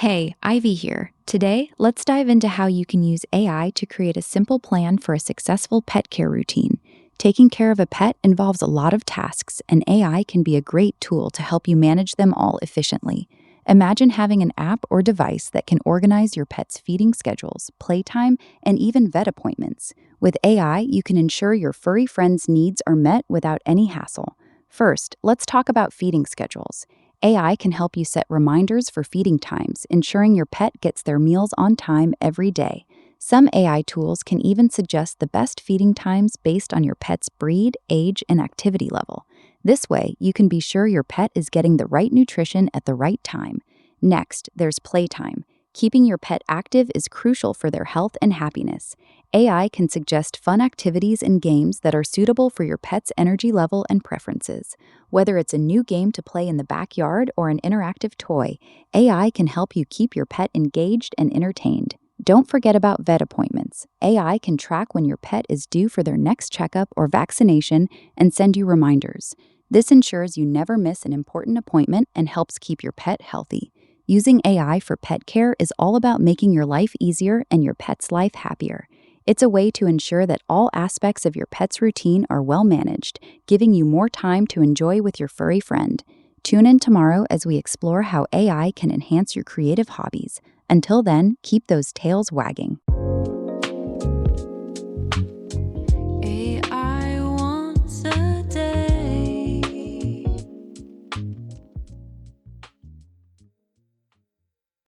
Hey, Ivy here. Today, let's dive into how you can use AI to create a simple plan for a successful pet care routine. Taking care of a pet involves a lot of tasks, and AI can be a great tool to help you manage them all efficiently. Imagine having an app or device that can organize your pet's feeding schedules, playtime, and even vet appointments. With AI, you can ensure your furry friend's needs are met without any hassle. First, let's talk about feeding schedules. AI can help you set reminders for feeding times, ensuring your pet gets their meals on time every day. Some AI tools can even suggest the best feeding times based on your pet's breed, age, and activity level. This way, you can be sure your pet is getting the right nutrition at the right time. Next, there's playtime. Keeping your pet active is crucial for their health and happiness. AI can suggest fun activities and games that are suitable for your pet's energy level and preferences. Whether it's a new game to play in the backyard or an interactive toy, AI can help you keep your pet engaged and entertained. Don't forget about vet appointments. AI can track when your pet is due for their next checkup or vaccination and send you reminders. This ensures you never miss an important appointment and helps keep your pet healthy. Using AI for pet care is all about making your life easier and your pet's life happier. It's a way to ensure that all aspects of your pet's routine are well managed, giving you more time to enjoy with your furry friend. Tune in tomorrow as we explore how AI can enhance your creative hobbies. Until then, keep those tails wagging.